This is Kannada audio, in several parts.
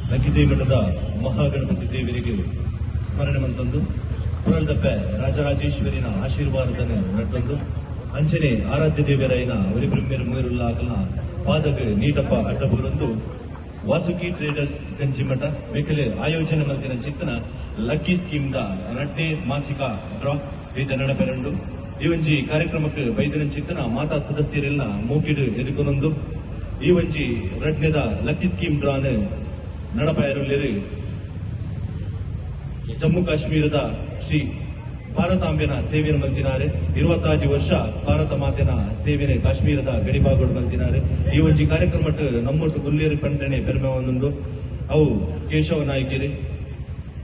ಲಕ್ಕಿದೇವಿ ಮಠದ ಮಹಾಗಣಪತಿ ದೇವರಿಗೆ ಸ್ಮರಣೆ ಮಂತಂದು ಪುರಲ್ದಪ್ಪೆ ರಾಜರಾಜೇಶ್ವರಿನ ಆಶೀರ್ವಾದನ ನಟ್ಟಂದು ಅಂಚನೆ ಆರಾಧ್ಯ ದೇವರಾಯನ ಅವರಿಬ್ರಹ್ಮೇರು ಮೂರುಲ್ಲ ಆಕಲ್ನ ಪಾದಕ ನೀಟಪ್ಪ ಅಡ್ಡಬೂರಂದು ವಾಸುಕಿ ಟ್ರೇಡರ್ಸ್ ಕಂಚಿಮಠ ಮೆಕ್ಕಲೆ ಆಯೋಜನೆ ಮಲ್ತಿನ ಚಿತ್ತನ ಲಕ್ಕಿ ಸ್ಕೀಮ್ ದ ರಡ್ನೆ ಮಾಸಿಕ ಡ್ರಾ ಈತ ನಡಪೆರಂಡು ಈ ಒಂಜಿ ಕಾರ್ಯಕ್ರಮಕ್ಕೆ ಬೈದಿನ ಚಿತ್ತನ ಮಾತಾ ಸದಸ್ಯರೆಲ್ಲ ಮೂಕಿಡು ಎದುಕೊನೊಂದು ಈ ಒಂಜಿ ರಡ್ನೆದ ಲಕ್ಕಿ ಸ್ಕೀಮ್ ಡ್ರಾನ ನಡಪಾಯರುಲ್ಲೇರು ಜಮ್ಮು ಕಾಶ್ಮೀರದ ಶ್ರೀ ಭಾರತಾಂಬೆನ ಸೇವೆಯನ್ನು ಮಲ್ತಿನಾರೆ 26 ವರ್ಷ ಭಾರತ ಮಾತೆನ ಸೇವೆನೆ ಕಾಶ್ಮೀರದ ಗಡಿಭಾಗಗಳು ಮಲ್ತಿನಾರೆ ಈ ಒಂಜಿ ಕಾರ್ಯಕ್ರಮಕ್ಕೆ ನಮ್ಮೊಟ್ಟು ಗುಲ್ಲೇರು ಪಂಡನೆ ಪೆರ್ಮೆ ಒಂದೊಂದು ಅವು ಕೇಶವ ನಾಯಕಿರಿ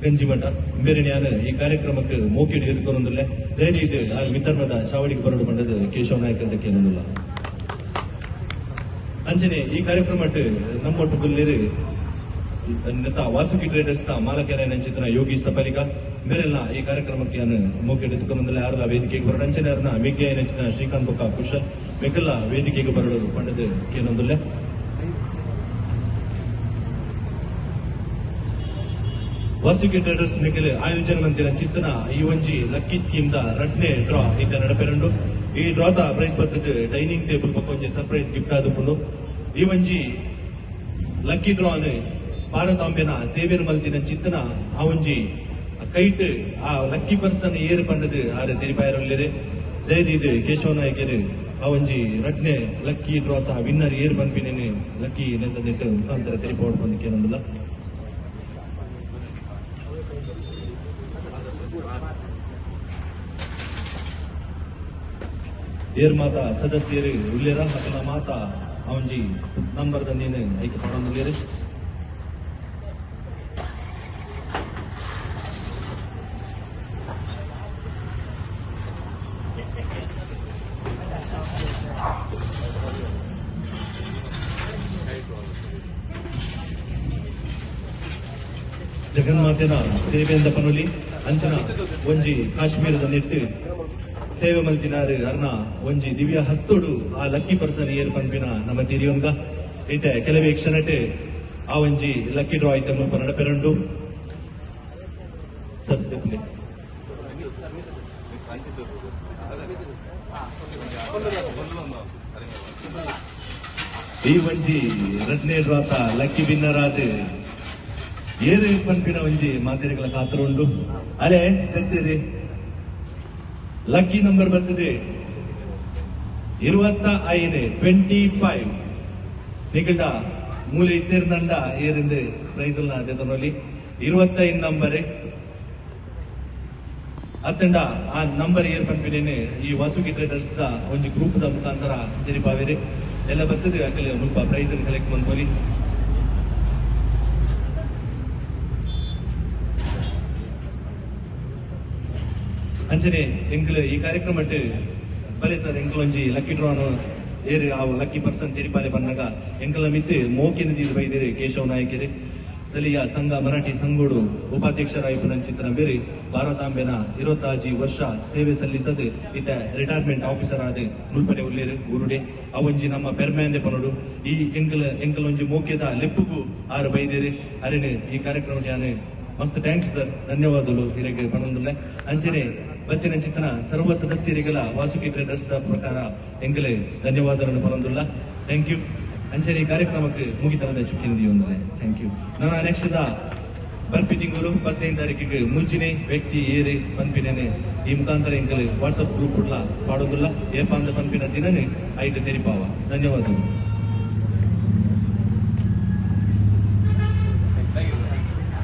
ಗಂಜಿಮಠ ಬೇರೆನ್ಯಾನ ಈ ಕಾರ್ಯಕ್ರಮಕ್ಕೆ ಮೋಕಿಡು ಎದುಕೊಂದೊಂದಿಲ್ಲ ಧೈರ್ಯ ಇದು ಆ ವಿತರಣದ ಚಾವಡಿಗೆ ಬರಡು ಬಂದದ್ದು ಕೇಶವ ನಾಯಕರಕ್ಕೆ ಏನೊಂದಿಲ್ಲ ಅಂಚನೆ ಈ ಕಾರ್ಯಕ್ರಮಕ್ಕೆ ನಮ್ಮೊಟ್ಟು ಗುಲ್ಲೇರು ವಾಸುಕಿ ಟ್ರೇಡರ್ಸ್ ನ ಮಾಲಕೆರ ನೆಂಚಿನ ಯೋಗಿ ಸಫಲಿಕ ಮೇರೆಲ್ಲ ಈ ಕಾರ್ಯಕ್ರಮಕ್ಕೆ ಮೋಕೆ ಎದುಕೊಂಡಲ್ಲ ಯಾರಲ್ಲ ವೇದಿಕೆಗೆ ಬರೋದು ಅಂಚನೆ ಯಾರನ್ನ ಮಿಗ್ಗೆ ನೆಂಚಿನ ಶ್ರೀಕಾಂತ್ ಬೊಕ್ಕ ಕುಶಲ್ ಮೆಕ್ಕೆಲ್ಲ ವೇದಿಕೆಗೆ ಬರೋದು ಪಂಡದ ಏನೊಂದಿಲ್ಲ ವಾಸುಕಿ ಟ್ರೇಡರ್ಸ್ ಮೆಕ್ಕಲೆ ಆಯೋಜನೆ ಮಂದಿರ ಚಿತ್ತನ ಈ ಒಂಜಿ ಲಕ್ಕಿ ಸ್ಕೀಮ್ ದ ರಡ್ನೆ ಡ್ರಾ ಇದ್ದ ನಡಪೆರಂಡು ಈ ಡ್ರಾದ ಪ್ರೈಸ್ ಬರ್ತದೆ ಡೈನಿಂಗ್ ಟೇಬಲ್ ಪಕ್ಕ ಒಂಜಿ ಸರ್ಪ್ರೈಸ್ ಗಿಫ್ಟ್ ಆದುಕೊಂಡು ಈ ಒಂಜಿ ಲಕ್ಕಿ ಡ್ರಾನ್ ಭಾರತಾಂಬೆನ ಸೇವೆಯನ್ನು ಮಲ್ತಿನ ಚಿತ್ತನ ಆ ಒಂಜಿ ಕೈಟ್ ಆ ಲಕ್ಕಿ ಪರ್ಸನ್ ಏರು ಪಂಡದು ಆರ ತಿರಿಪಾಯರಲ್ಲಿರೆ ದಯದಿ ಇದು ಕೇಶವ ನಾಯಕರು ಆ ಒಂಜಿ ರಡ್ನೆ ಲಕ್ಕಿ ಡ್ರಾತ ವಿನ್ನರ್ ಏರು ಬಂದ್ಬಿನೇನೆ ಲಕ್ಕಿ ನೆಂದಿಟ್ಟು ಮುಖಾಂತರ ತಿರಿಪಾಡ್ ಬಂದಕ್ಕೆ ಏನೊಂದಿಲ್ಲ ಏರ್ ಮಾತಾ ಸದಸ್ಯರು ಉಲ್ಲೇರ ಮಕ್ಕಳ ಮಾತಾ ಆ ಒಂಜಿ ನಂಬರ್ ದಂದೇನು ಐಕೆ ಪಡೊಂದುಲ್ಲೇರು ಜಗನ್ಮಾತೆನ ಸೇವೆಯಿಂದ ಪನುಲಿ ಅಂಚನ ಒಂಜಿ ಕಾಶ್ಮೀರದ ನೆಟ್ಟು ಸೇವೆ ಮಲ್ತಿನಾರು ಅರ್ನ ಒಂಜಿ ದಿವ್ಯ ಹಸ್ತೋಡು ಆ ಲಕ್ಕಿ ಪರ್ಸನ್ ಏರ್ ಪಂಪಿನ ನಮ್ಮ ತಿರಿಯೊಂಗ ಐತೆ ಕೆಲವೇ ಕ್ಷಣಟೆ ಆ ಒಂಜಿ ಲಕ್ಕಿ ಡ್ರಾ ಐತೆ ಮುಲ್ಪ ನಡಪೆರಂಡು ಸದ್ಯಪ್ಲೆ ಈ ಒಂಜಿ ರಡ್ನೆ ಡ್ರಾತ ಲಕ್ಕಿ ವಿನ್ನರ್ ಆದ ಏರು ಪಂಪಿನ ಒಂಜಿ ಮಾತೆರೆಗಳ ಕಾತರುಂಡು ಅಲೆ ತೆತ್ತೀರಿ ಲಕ್ಕಿ ನಂಬರ್ ಬರ್ತದೆ 25 ನಿಕಟ ಮೂಲೆ ಇತ್ತೇರ್ದಂಡ ಏರಿಂದ ಪ್ರೈಸ್ ಎಲ್ಲ ಅದೇ 25 ನಂಬರ್ ಅತ್ತಂಡ ಆ ನಂಬರ್ ಏರ್ ಪಂಪಿನೇನೆ ಈ ವಾಸುಕಿ ಟ್ರೇಡರ್ಸ್ ದ ಒಂಜಿ ಗ್ರೂಪ್ ದ ಮುಖಾಂತರ ತಿರಿಪಾವೇರಿ ಎಲ್ಲ ಬರ್ತದೆ ಅಕಲೆ ಮುಲ್ಪ ಪ್ರೈಸ್ ಕಲೆಕ್ಟ್ ಮಾಡ್ಕೋರಿ ಅಂಚನೆ ಎಂಕಲ್ ಈ ಕಾರ್ಯಕ್ರಮಕ್ಕೆ ಬಲೆ ಸರ್ ಎಂಕಲ್ ಒಂಜಿ ಲಕ್ಕಿ ಡ್ರಾನು ಏರು ಆ ಲಕ್ಕಿ ಪರ್ಸನ್ ತಿರಿಪಾಲೆ ಬಂದಾಗ ಎಂಕಲ ಮಿತ್ತು ಮೋಕಿನ ತೀರು ಬೈದಿರಿ ಕೇಶವ ನಾಯಕರಿ ಸ್ಥಳೀಯ ಸಂಘ ಮರಾಠಿ ಸಂಘೋಡು ಉಪಾಧ್ಯಕ್ಷರಾಯಿತು ನಂಚಿತ್ರ ಬೇರೆ ಭಾರತಾಂಬೆನ 26 ವರ್ಷ ಸೇವೆ ಸಲ್ಲಿಸದೆ ಇತ ರಿಟೈರ್ಮೆಂಟ್ ಆಫೀಸರ್ ಆದ ನೂಲ್ಪನೆ ಉಲ್ಲೇರು ಗುರುಡೆ ಆ ಒಂಜಿ ನಮ್ಮ ಪೆರ್ಮೆಂದೆ ಪನೋಡು ಈ ಎಂಕಲ್ ಒಂಜಿ ಮೋಕ್ಯದ ಲೆಪ್ಪುಗೂ ಆರು ಬೈದಿರಿ ಅರೇನೆ ಈ ಕಾರ್ಯಕ್ರಮಕ್ಕೆ ಮಸ್ತ್ ಥ್ಯಾಂಕ್ಸ್ ಸರ್ ಧನ್ಯವಾದಗಳು ಹಿರೇಗೆ ಪಣೊಂದಿಲ್ಲ ಅಂಚನೆ ಬತ್ತಿನ ಚಿತ್ತನ ಸರ್ವ ಸದಸ್ಯರಿಗೆಲ್ಲ ವಾಸುಕಿ ಟ್ರೇಡರ್ಸ್ ದ ಪ್ರಕಾರ ಎಂಕಲೆ ಧನ್ಯವಾದಗಳನ್ನು ಪಣೊಂದಿಲ್ಲ ಥ್ಯಾಂಕ್ ಯು ಅಂಚನೆ ಈ ಕಾರ್ಯಕ್ರಮಕ್ಕೆ ಮುಗಿತನದ ಚುಕ್ಕಿನದಿಯೊಂದಿದೆ ಥ್ಯಾಂಕ್ ಯು ನನ್ನ ನೆಕ್ಸ್ಟ್ ದ ಬರ್ಪಿ ತಿಂಗಳು 15 ತಾರೀಕಿಗೆ ಮುಂಚಿನ ವ್ಯಕ್ತಿ ಏರಿ ಪಂಪಿನೇನೆ ಈ ಮುಖಾಂತರ ಎಂಕಲೆ ವಾಟ್ಸಪ್ ಗ್ರೂಪ್ ಪಾಡೋದಿಲ್ಲ ಏಪ ಅಂದ ಪಂಪಿನ ದಿನನೇ ಐದು ತೆರಿಪಾವ ಧನ್ಯವಾದಗಳು